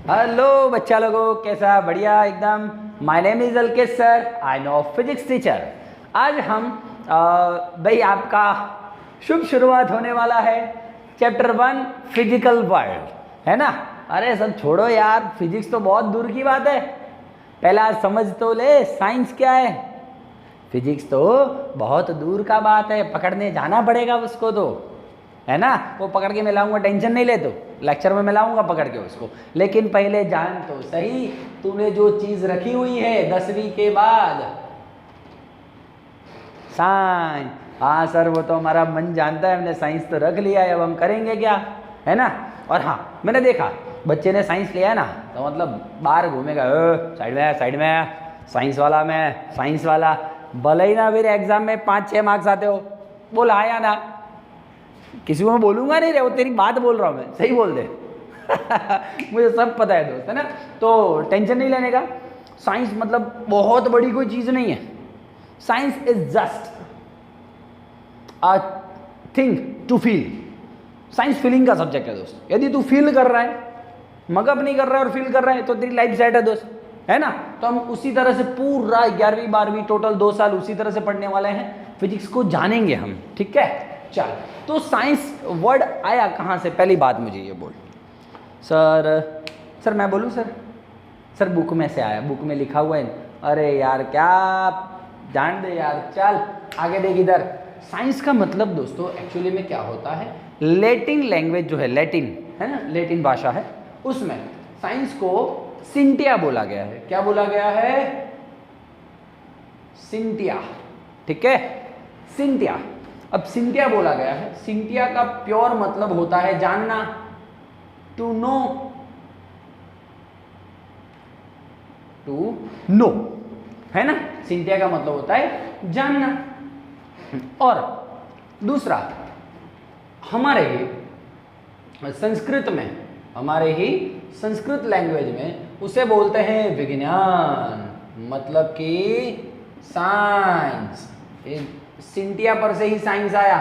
Hello बच्चा लोगों, कैसा? बढ़िया एकदम। My name is Alkesh sir, I know physics teacher. आज हम भाई आपका शुभ शुरुआत होने वाला है चैप्टर 1 फिजिकल वर्ल्ड, है ना। अरे सब छोड़ो यार, फिजिक्स तो बहुत दूर की बात है। पहला समझ तो ले साइंस क्या है। फिजिक्स तो बहुत दूर का बात है, पकड़ने जाना पड़ेगा उसको तो, है ना। वो पकड़ के मैं लाऊंगा, टेंशन नहीं ले, तो लेक्चर में मैं लाऊंगा पकड़ के उसको। लेकिन पहले जान तो सही, तूने जो चीज रखी हुई है 10वीं के बाद, साइंस। हाँ सर, वो तो हमारा मन जानता है, हमने साइंस तो रख लिया है, अब हम करेंगे क्या, है ना। और हाँ, मैंने देखा बच्चे ने साइंस लिया है ना, तो मतलब बाहर घूमेगा, साइड में साइड में, साइंस वाला में, साइंस वाला। भले ही ना फिर एग्जाम में 5-6 मार्क्स आते हो, बोल आया ना। किसी को मैं बोलूंगा नहीं रे, वो तेरी बात बोल रहा हूँ मैं, सही बोल दे। मुझे सब पता है दोस्त, है ना। तो टेंशन नहीं लेने का। साइंस मतलब बहुत बड़ी कोई चीज़ नहीं है। Science is just a thing to feel. Science feeling का सब्जेक्ट है दोस्त। यदि तू फील कर रहा है, मगअप नहीं कर रहा है और फील कर रहा है, तो तेरी लाइफ सेट है दोस्त, है ना। तो हम उसी तरह से पूरा 11वीं 12वीं टोटल 2 साल उसी तरह से पढ़ने वाले हैं। फिजिक्स को जानेंगे हम, ठीक है। चल, तो साइंस वर्ड आया कहाँ से, पहली बात मुझे ये बोल। सर मैं बोलूँ सर बुक में से आया, बुक में लिखा हुआ है। अरे यार क्या, जान दे यार, चल आगे देख इधर। साइंस का मतलब दोस्तों एक्चुअली में क्या होता है, लैटिन लैंग्वेज जो है, लैटिन है ना, लैटिन भाषा है, उसमें साइंस को सिंटिया बोला गया है। क्या बोला गया है? सिंटिया, ठीक है, सिंटिया। अब सिंटिया बोला गया है, सिंटिया का प्योर मतलब होता है जानना, टू नो, है ना। सिंटिया का मतलब होता है जानना। और दूसरा, हमारे ही संस्कृत में, हमारे ही संस्कृत लैंग्वेज में उसे बोलते हैं विज्ञान, मतलब कि साइंस। सिंटिया पर से ही साइंस आया,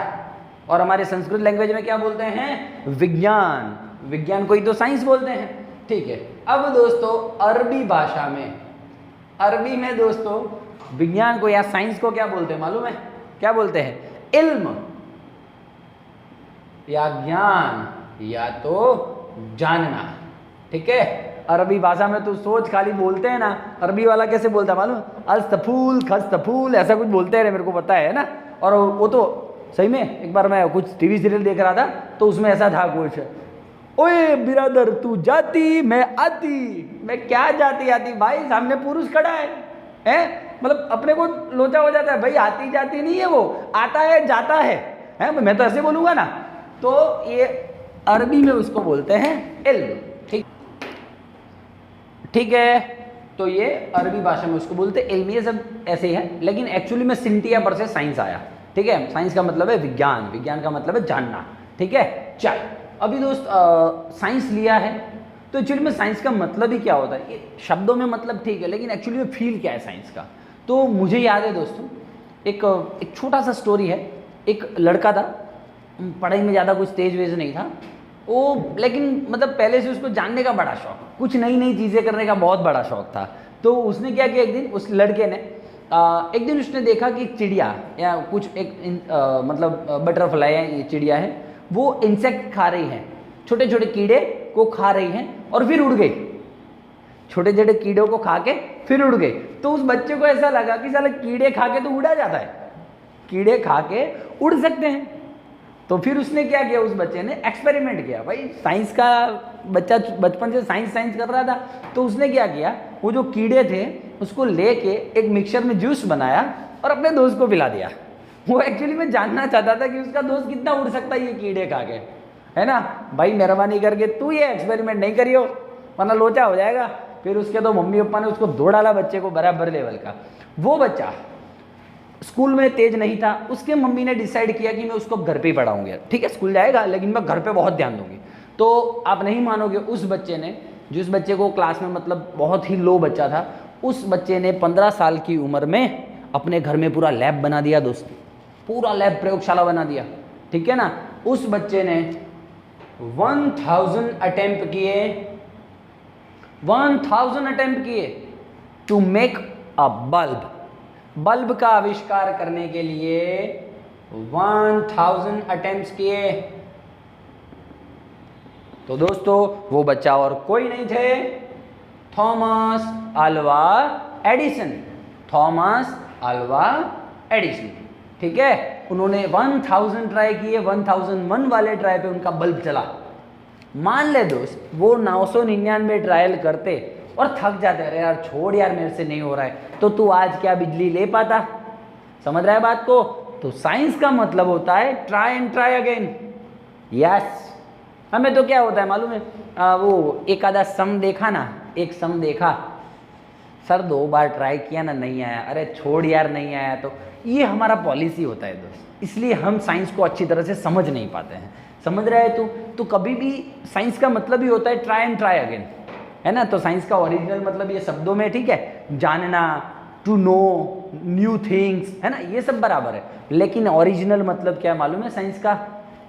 और हमारे संस्कृत लैंग्वेज में क्या बोलते हैं? विज्ञान। विज्ञान को ही तो साइंस बोलते हैं, ठीक है। अब दोस्तों अरबी भाषा में, अरबी में दोस्तों विज्ञान को या साइंस को क्या बोलते हैं मालूम है? क्या बोलते हैं? इल्म या ज्ञान या तो जानना, ठीक है। अरबी भाषा में तो सोच, खाली बोलते हैं ना, अरबी वाला कैसे बोलता है मालूम? अस्तफूल खस्तफूल ऐसा कुछ बोलते हैं, मेरे को पता है ना। और वो तो सही में, एक बार मैं कुछ टीवी सीरियल देख रहा था, तो उसमें ऐसा था कुछ, ओए बिरादर तू जाती मैं आती। मैं क्या जाती आती भाई, सामने पुरुष खड़ा है? मतलब अपने को लोचा हो जाता है भाई, आती जाती नहीं है, वो आता है जाता है? मैं तो ऐसे बोलूंगा ना। तो ये अरबी में उसको बोलते हैं इल्म, ठीक है। तो ये अरबी भाषा में उसको बोलते हैं इल्म। ये सब ऐसे ही है, लेकिन एक्चुअली में सिंटिया पर से साइंस आया, ठीक है। साइंस का मतलब है विज्ञान, विज्ञान का मतलब है जानना, ठीक है। चल, अभी दोस्त साइंस लिया है, तो एक्चुअली में साइंस का मतलब ही क्या होता है? ये शब्दों में मतलब ठीक है, लेकिन एक्चुअली में फील क्या है साइंस का? तो मुझे याद है दोस्तों, एक छोटा सा स्टोरी है। एक लड़का था, पढ़ाई में ज़्यादा कुछ तेज वेज नहीं था वो, लेकिन मतलब पहले से उसको जानने का बड़ा शौक, कुछ नई नई चीज़ें करने का बहुत बड़ा शौक था। तो उसने क्या किया, एक दिन उस लड़के ने एक दिन उसने देखा कि एक चिड़िया या कुछ मतलब बटरफ्लाई है, ये चिड़िया है, वो इंसेक्ट खा रही है, छोटे छोटे कीड़े को खा रही हैं, और फिर उड़ गई। छोटे छोटे कीड़ों को खा के फिर उड़ गई। तो उस बच्चे को ऐसा लगा कि साला कीड़े खा के तो उड़ा जाता है, कीड़े खा के उड़ सकते हैं। तो फिर उसने क्या किया, उस बच्चे ने एक्सपेरिमेंट किया। भाई साइंस का बच्चा बचपन से साइंस कर रहा था, तो उसने क्या किया, वो जो कीड़े थे उसको लेके एक मिक्सचर में जूस बनाया और अपने दोस्त को पिला दिया। वो एक्चुअली में जानना चाहता था कि उसका दोस्त कितना उड़ सकता है ये कीड़े खा के, है ना। भाई मेहरबानी करके तू ये एक्सपेरिमेंट नहीं करियो, वरना लोचा हो जाएगा। फिर उसके तो मम्मी पापा ने उसको दो डाला बच्चे को, बराबर लेवल का। वो बच्चा स्कूल में तेज नहीं था, उसके मम्मी ने डिसाइड किया कि मैं उसको घर पे ही पढ़ाऊंगी, ठीक है, स्कूल जाएगा लेकिन मैं घर पे बहुत ध्यान दूंगी। तो आप नहीं मानोगे, उस बच्चे ने, जिस बच्चे को क्लास में मतलब बहुत ही लो बच्चा था, उस बच्चे ने 15 साल की उम्र में अपने घर में पूरा लैब बना दिया दोस्त, पूरा लैब प्रयोगशाला बना दिया, ठीक है ना। उस बच्चे ने 1000 अटेम्प्ट किए 1000 अटेम्प्ट किए to make a bulb. Bulb का आविष्कार करने के लिए 1000 अटेम्प्ट्स किए। तो दोस्तों वो बच्चा और कोई नहीं थे, Thomas Alva Edison. Thomas Alva Edison, ठीक है। उन्होंने 1000 ट्राई किए, 1001 वाले ट्राई पे उनका बल्ब चला। मान ले दोस्त वो 999 ट्रायल करते और थक जाते, अरे यार छोड़ यार मेरे से नहीं हो रहा है, तो तू आज क्या बिजली ले पाता? समझ रहा है बात को? तो साइंस का मतलब होता है try and try again. Yes, हमें तो क्या होता है मालूम है, वो एक आधा सम देखा ना, एक सम देखा, सर 2 बार ट्राई किया ना, नहीं आया, अरे छोड़ यार नहीं आया, तो ये हमारा पॉलिसी होता है दोस्त। इसलिए हम साइंस को अच्छी तरह से समझ नहीं पाते हैं। समझ रहा है तू? तो कभी भी साइंस का मतलब ही होता है ट्राई एंड ट्राई अगेन, है ना। तो साइंस का ओरिजिनल मतलब ये शब्दों में, ठीक है, जानना, टू नो न्यू थिंग्स, है ना, ये सब बराबर है। लेकिन ओरिजिनल मतलब क्या मालूम है साइंस का?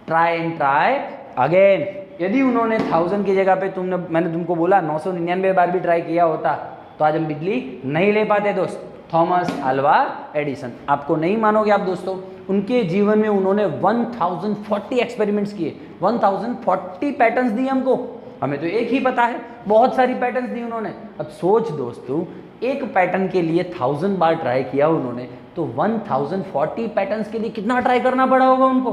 Try and try again. यदि उन्होंने 1000 की जगह पे मैंने तुमको बोला 999 बार भी ट्राई किया होता तो आज हम बिजली नहीं ले पाते दोस्त। थॉमस अल्वा एडिसन, आपको नहीं मानोगे आप दोस्तों, उनके जीवन में उन्होंने 1040 एक्सपेरिमेंट्स किए, 1040 पैटर्न्स दिए हमको। हमें तो एक ही पता है, बहुत सारी पैटर्न्स दी उन्होंने। अब सोच दोस्तों, एक पैटर्न के लिए 1000 बार ट्राई किया उन्होंने, तो 1040 पैटर्न्स के लिए कितना ट्राई करना पड़ा होगा उनको,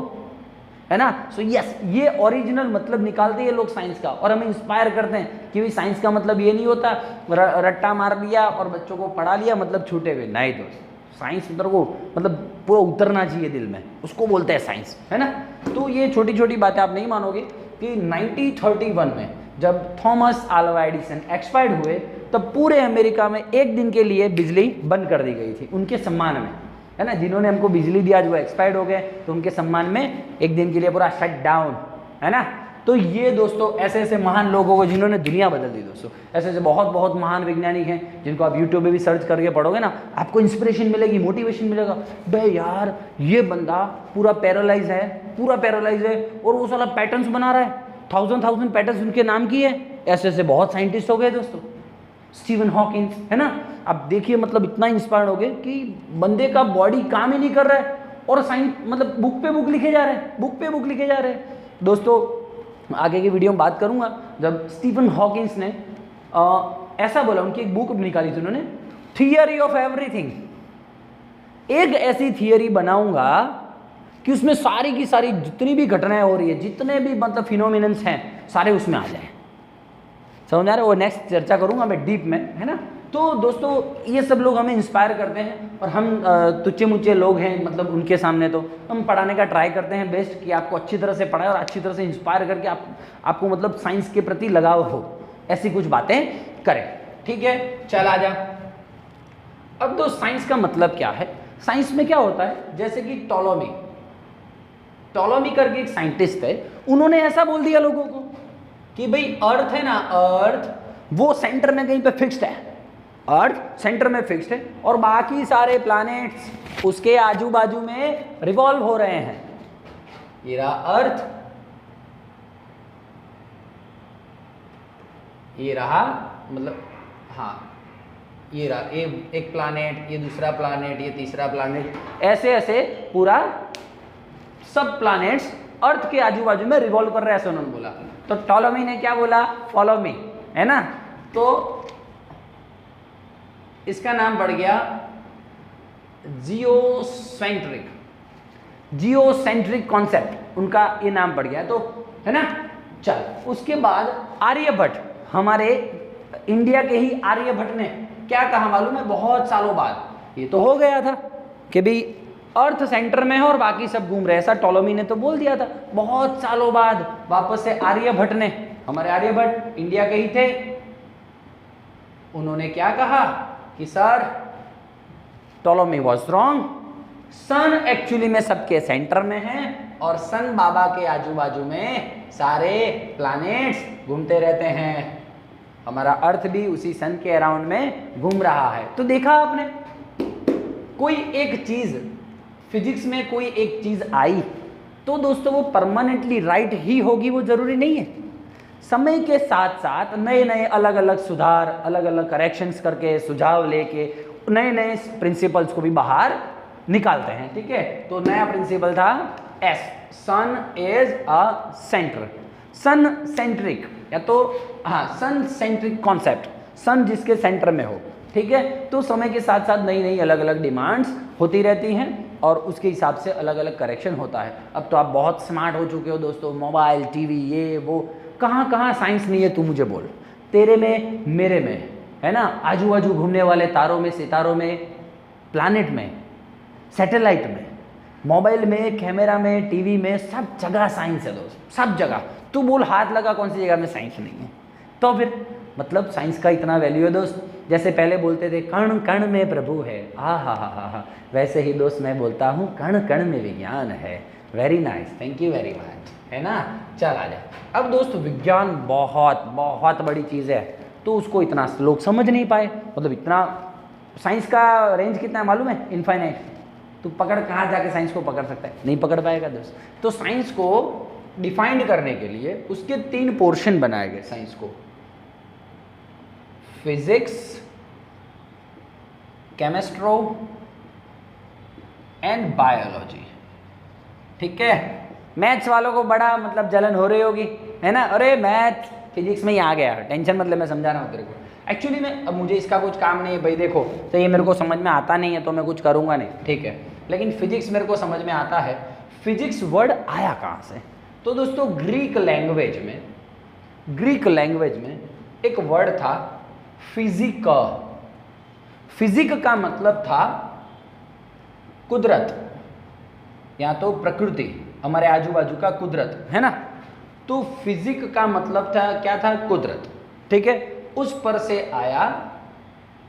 है ना। सो यस, ये ओरिजिनल मतलब निकालते हैं लोग साइंस का, और हमें इंस्पायर करते हैं कि भाई साइंस का मतलब ये नहीं होता रट्टा मार लिया और बच्चों को पढ़ा लिया मतलब छूटे हुए। नहीं दोस्त, साइंस उधर को मतलब पूरा उतरना चाहिए दिल में, उसको बोलते हैं साइंस, है ना। तो ये छोटी छोटी बातें आप नहीं मानोगे कि 1931 में जब थॉमस अल्वा एडिसन एक्सपायर्ड हुए, तब पूरे अमेरिका में एक दिन के लिए बिजली बंद कर दी गई थी उनके सम्मान में, है ना। जिन्होंने हमको बिजली दिया आज वो एक्सपायर्ड हो गए, तो उनके सम्मान में एक दिन के लिए पूरा शट डाउन, है ना। तो ये दोस्तों ऐसे ऐसे महान लोगों को जिन्होंने दुनिया बदल दी दोस्तों, ऐसे ऐसे बहुत बहुत महान वैज्ञानिक हैं जिनको आप यूट्यूब पे भी सर्च करके पढ़ोगे ना, आपको इंस्पिरेशन मिलेगी, मोटिवेशन मिलेगा। बे यार ये बंदा पूरा पैरालाइज है और वो साला पैटर्न्स बना रहा है, 1000 पैटर्न्स उनके नाम की है। ऐसे ऐसे बहुत साइंटिस्ट हो गए दोस्तों, स्टीवन हॉकिंस, है ना। आप देखिए मतलब इतना इंस्पायर्ड हो गए कि बंदे का बॉडी काम ही नहीं कर रहा है और साइंस मतलब बुक पे बुक लिखे जा रहे हैं, दोस्तों। आगे की वीडियो में बात करूंगा जब स्टीफन हॉकिंस ने ऐसा बोला, उनकी एक बुक निकाली थी उन्होंने, थियरी ऑफ एवरीथिंग। एक ऐसी थियरी बनाऊंगा कि उसमें सारी की सारी जितनी भी घटनाएं हो रही है, जितने भी मतलब फिनोमिनन्स हैं, सारे उसमें आ जाए। समझ आ रहे? वो नेक्स्ट चर्चा करूंगा मैं डीप में, है ना। तो दोस्तों ये सब लोग हमें इंस्पायर करते हैं और हम तुच्चे मुच्चे लोग हैं मतलब उनके सामने, तो हम पढ़ाने का ट्राई करते हैं बेस्ट कि आपको अच्छी तरह से पढ़ाए और अच्छी तरह से इंस्पायर करके आपको मतलब साइंस के प्रति लगाव हो, ऐसी कुछ बातें करें, ठीक है। चल आ जा। अब तो साइंस का मतलब क्या है, साइंस में क्या होता है, जैसे कि टॉलोमी करके एक साइंटिस्ट है, उन्होंने ऐसा बोल दिया लोगों को कि भाई अर्थ है ना, अर्थ वो सेंटर में कहीं पे फिक्स्ड है, अर्थ सेंटर में फिक्स्ड है और बाकी सारे प्लैनेट्स उसके आजू बाजू में रिवॉल्व हो रहे हैं। ये रहा अर्थ, ये रहा मतलब हाँ, ये रहा एक प्लैनेट, ये दूसरा प्लैनेट, ये तीसरा प्लैनेट, ऐसे ऐसे पूरा सब प्लैनेट्स अर्थ के आजू बाजू में रिवॉल्व कर रहे हैं, ऐसे उन्होंने बोला। तो टॉलोमी ने क्या बोला, फॉलो मी, है ना। तो इसका नाम पड़ गया जियोसेंट्रिक कॉन्सेप्ट, उनका ये नाम पड़ गया, तो है ना। चल उसके बाद आर्यभट्ट, हमारे इंडिया के ही आर्यभट्ट ने क्या कहा मालूम है, बहुत सालों बाद ये तो हो गया था कि भाई अर्थ सेंटर में है और बाकी सब घूम रहे, ऐसा टॉलोमी ने तो बोल दिया था। बहुत सालों बाद वापस से आर्यभट्ट ने, हमारे आर्यभट्ट इंडिया के ही थे, उन्होंने क्या कहा कि sir Ptolemy was wrong, sun actually में सबके सेंटर में है और सन बाबा के आजू बाजू में सारे प्लैनेट्स घूमते रहते हैं, हमारा अर्थ भी उसी सन के अराउंड में घूम रहा है। तो देखा आपने, कोई एक चीज फिजिक्स में कोई एक चीज आई तो दोस्तों वो परमानेंटली राइट ही होगी, वो जरूरी नहीं है। समय के साथ साथ नए नए अलग अलग सुधार, अलग अलग करेक्शंस करके, सुझाव लेके नए नए प्रिंसिपल्स को भी बाहर निकालते हैं। ठीक है, तो नया प्रिंसिपल था as, sun is a centre, sun centric, या तो हाँ सन सेंट्रिक कॉन्सेप्ट, सन जिसके सेंटर में हो। ठीक है, तो समय के साथ साथ नई नई अलग अलग डिमांड्स होती रहती हैं और उसके हिसाब से अलग अलग करेक्शन होता है। अब तो आप बहुत स्मार्ट हो चुके हो दोस्तों, मोबाइल, टीवी, ये वो, कहाँ कहाँ साइंस नहीं है तू मुझे बोल। तेरे में, मेरे में, है ना, आजू बाजू घूमने वाले तारों में, सितारों में, प्लैनेट में, सैटेलाइट में, मोबाइल में, कैमरा में, टीवी में, सब जगह साइंस है दोस्त, सब जगह। तू बोल हाथ लगा कौन सी जगह में साइंस नहीं है? तो फिर मतलब साइंस का इतना वैल्यू है दोस्त। जैसे पहले बोलते थे कण कण में प्रभु है, हा, वैसे ही दोस्त मैं बोलता हूँ कण कण में विज्ञान है। Very nice, thank you very much, है ना। चल आ जाए। अब दोस्त विज्ञान बहुत बहुत बड़ी चीज़ है, तो उसको इतना लोग समझ नहीं पाए। मतलब इतना, साइंस का रेंज कितना है मालूम है? इनफाइनाइट। तू पकड़, कहाँ जाके साइंस को पकड़ सकता है? नहीं पकड़ पाएगा दोस्त। तो साइंस को डिफाइंड करने के लिए उसके 3 पोर्शन बनाए गए साइंस को, फिजिक्स, केमिस्ट्रो एंड बायोलॉजी। ठीक है, मैथ्स वालों को बड़ा मतलब जलन हो रही होगी, है ना, अरे मैथ फिजिक्स में ही आ गया, टेंशन मतलब मैं समझा रहा हूँ तेरे को। एक्चुअली में अब मुझे इसका कुछ काम नहीं है भाई, देखो तो ये मेरे को समझ में आता नहीं है तो मैं कुछ करूँगा नहीं, ठीक है, लेकिन फिजिक्स मेरे को समझ में आता है। फिजिक्स वर्ड आया कहाँ से? तो दोस्तों ग्रीक लैंग्वेज में एक वर्ड था फिजिक। फिजिक का मतलब था कुदरत, या तो प्रकृति, हमारे आजू बाजू का कुदरत, है ना। तो फिजिक का मतलब था, क्या था? कुदरत। ठीक है, उस पर से आया।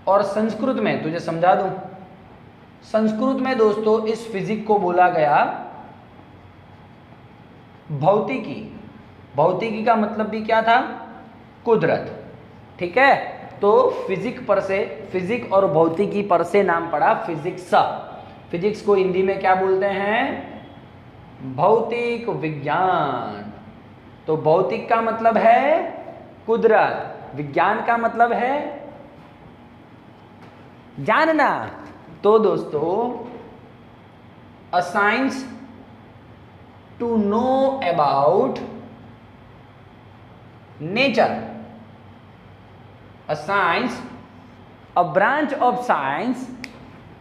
और संस्कृत में तुझे समझा दूं, संस्कृत में दोस्तों इस फिजिक को बोला गया भौतिकी। भौतिकी का मतलब भी क्या था? कुदरत। ठीक है, तो फिजिक पर से, फिजिक और भौतिकी पर से नाम पड़ा फिजिक्स। फिजिक्स को हिंदी में क्या बोलते हैं? भौतिक विज्ञान। तो भौतिक का मतलब है कुदरत, विज्ञान का मतलब है जानना। तो दोस्तों a science to know about nature, a science, a branch of science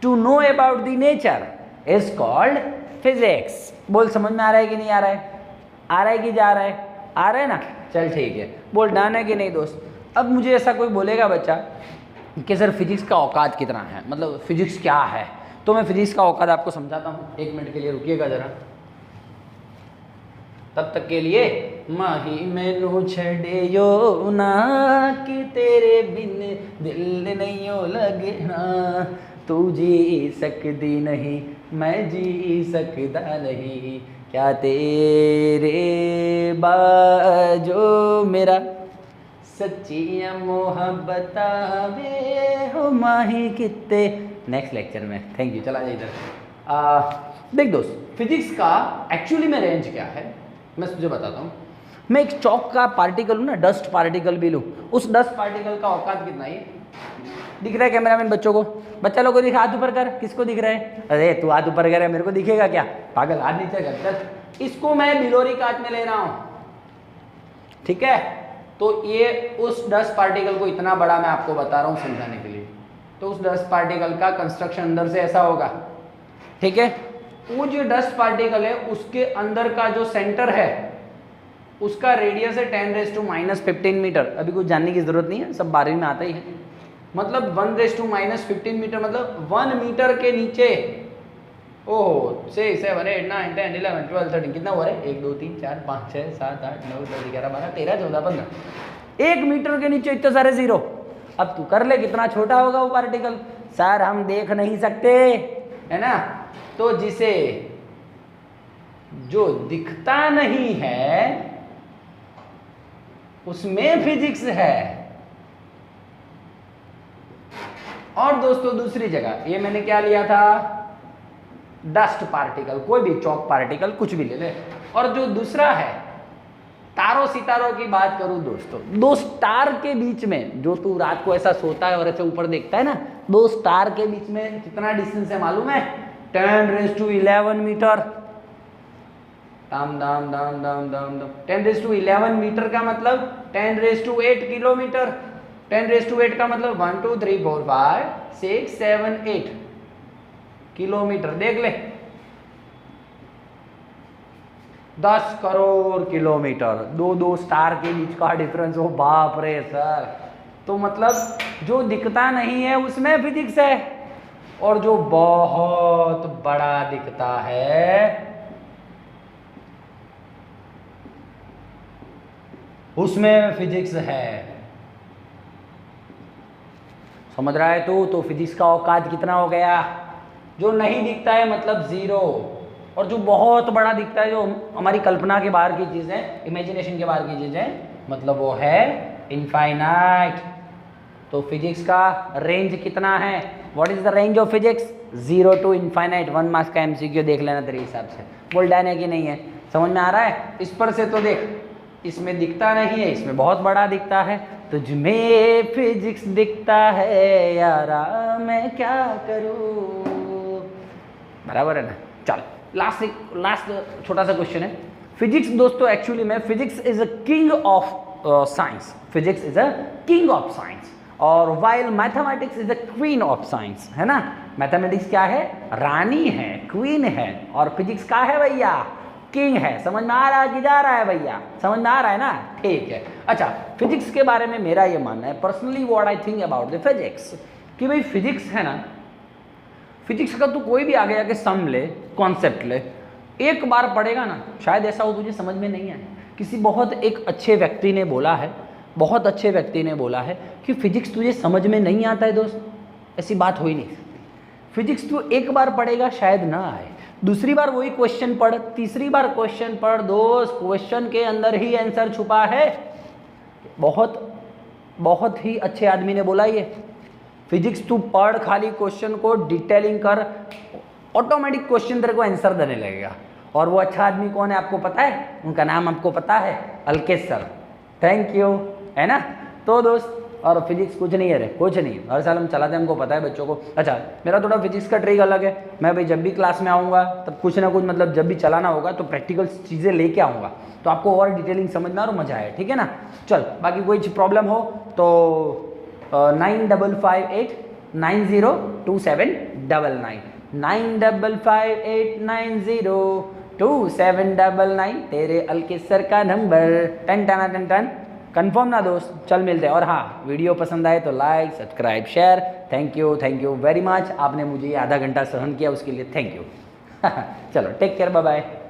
to know about the nature is called physics। बोल समझ में आ रहा है कि नहीं आ रहा है? आ रहा है कि जा रहा है? आ रहा है ना, चल ठीक है। बोल डन है कि नहीं दोस्त? अब मुझे ऐसा कोई बोलेगा बच्चा कि सर फिजिक्स का औकात कितना है, मतलब फिजिक्स क्या है, तो मैं फिजिक्स का औकात आपको समझाता हूँ। 1 मिनट के लिए रुकिएगा ज़रा, तब तक के लिए माही मैनू छड़ियो ना कि तेरे बिन दिल नहीं लगना, तू जी सकती नहीं मैं जी सकता नहीं, क्या तेरे बाजो मेरा सच्चियाँ मोहब्बत वे हो माही कितने। नेक्स्ट लेक्चर में, थैंक यू। चला जाए इधर। देख दोस्त, फिजिक्स का एक्चुअली में रेंज क्या है मैं तुझे बताता हूँ। मैं एक चौक का पार्टिकल हूँ ना, डस्ट पार्टिकल भी लूँ, उस डस्ट पार्टिकल का औकात कितना है? दिख रहा है कैमरामैन बच्चों को? बच्चा लोगों को दिखा, हाथ ऊपर कर। किसको दिख रहा है? अरे तू हाथ ऊपर कर, मेरे को दिखेगा क्या पागल? हाथ नीचे कर। इसको मैं बिलोरी कांच में ले रहा हूँ, ठीक है। तो ये उस डस्ट पार्टिकल को, इतना बड़ा मैं आपको बता रहा हूँ समझाने के लिए, तो उस डस्ट पार्टिकल का कंस्ट्रक्शन अंदर से ऐसा होगा, ठीक है। वो जो डस्ट पार्टिकल है उसके अंदर का जो सेंटर है उसका रेडियस है 10⁻⁻15 मीटर। अभी कुछ जानने की जरूरत नहीं है, सब 12वीं में आता ही है। मतलब 1⁻⁻15 मीटर, मतलब 1 मीटर के नीचे, ओह 6 7 8 9 10 11 12 13 कितना हुआ है? 1 2 3 4 5 6 7 8 9 10 11 12 13 14 15। 1 मीटर के नीचे इतने सारे जीरो। अब तू कर ले कितना छोटा होगा वो पार्टिकल। सर हम देख नहीं सकते, है ना। तो जिसे जो दिखता नहीं है उसमें फिजिक्स है। और दोस्तों दूसरी जगह, ये मैंने क्या लिया था? डस्ट पार्टिकल, कोई भी चौक पार्टिकल कुछ भी ले ले। और जो दूसरा है तारों सितारों की बात करूं दोस्तों, दो स्टार के बीच में, जो तू रात को ऐसा सोता है और ऐसे ऊपर देखता है ना, दो स्टार के बीच में कितना डिस्टेंस है मालूम है? 10⁻11 मीटर। दाम दाम दाम दाम दाम दाम 10⁻11 मीटर का मतलब 10⁸ किलोमीटर। 10⁸ का मतलब 1 2 3 4 5 6 7 8 किलोमीटर। देख ले, 10 करोड़ किलोमीटर, दो स्टार के बीच का डिफरेंस। हो बाप रे सर। तो मतलब जो दिखता नहीं है उसमें फिजिक्स है, और जो बहुत बड़ा दिखता है उसमें फिजिक्स है। समझ रहा है तू? तो फिजिक्स का औकात कितना हो गया? जो नहीं दिखता है मतलब जीरो, और जो बहुत बड़ा दिखता है, जो हमारी कल्पना के बाहर की चीज़ें, इमेजिनेशन के बाहर की चीज़ें, मतलब वो है इनफाइनाइट। तो फिजिक्स का रेंज कितना है? What is the range of physics? 0 to infinite. 1 marks का एमसीक्यू देख लेना तेरे हिसाब से। बोल डन है कि नहीं है? समझ में आ रहा है? इस पर से तो देख, इसमें दिखता नहीं है, इसमें बहुत बड़ा दिखता है। तुझमें फिजिक्स दिखता है यारा, मैं क्या करूं? बराबर है ना? चल लास्ट छोटा सा क्वेश्चन है। फिजिक्स दोस्तों एक्चुअली में physics is a king of science. Physics is a king of science, और while mathematics is a queen of science, है ना? मैथमेटिक्स क्या है? रानी है, क्वीन है, और फिजिक्स का है भैया, किंग है। समझ में आ रहा है कि जा रहा है भैया? समझ में आ रहा है ना? ठीक है। अच्छा, फिजिक्स के बारे में मेरा ये मानना है, personally what I think about the physics, कि भाई फिजिक्स है ना, फिजिक्स का तू कोई भी आगे आके सम ले, कॉन्सेप्ट ले, एक बार पढ़ेगा ना, शायद ऐसा हो तुझे समझ में नहीं आए। किसी बहुत एक अच्छे व्यक्ति ने बोला है, बहुत अच्छे व्यक्ति ने बोला है कि फिजिक्स तुझे समझ में नहीं आता है दोस्त, ऐसी बात हो ही नहीं सकती। फिजिक्स तू एक बार पढ़ेगा शायद ना आए, दूसरी बार वही क्वेश्चन पढ़, तीसरी बार क्वेश्चन पढ़ दोस्त, क्वेश्चन के अंदर ही आंसर छुपा है। बहुत ही अच्छे आदमी ने बोला ये। फिजिक्स तू पढ़, खाली क्वेश्चन को डिटेलिंग कर, ऑटोमेटिक क्वेश्चन तेरे को आंसर देने लगेगा। और वो अच्छा आदमी कौन है आपको पता है? उनका नाम आपको पता है? अलकेश सर। थैंक यू, है ना? तो दोस्त, और फिजिक्स कुछ नहीं है रे, कुछ नहीं, हर साल हम चलाते हैं, हमको पता है बच्चों को। अच्छा, मेरा थोड़ा फिजिक्स का ट्रिक अलग है। मैं भाई जब भी क्लास में आऊँगा तब कुछ ना कुछ, मतलब जब भी चलाना होगा तो प्रैक्टिकल चीज़ें लेके आऊँगा, तो आपको और डिटेलिंग समझ में और मजा आए, ठीक है ना? चल, बाकी कोई प्रॉब्लम हो तो 9558902799 9558902799 तेरे अलकेश सर का नंबर। टन टना टन टन। कन्फर्म ना दोस्त? चल मिलते हैं। और हाँ, वीडियो पसंद आए तो like, subscribe, share. Thank you very much. आपने मुझे आधा घंटा सहन किया, उसके लिए थैंक यू। चलो, टेक केयर, बाय बाय।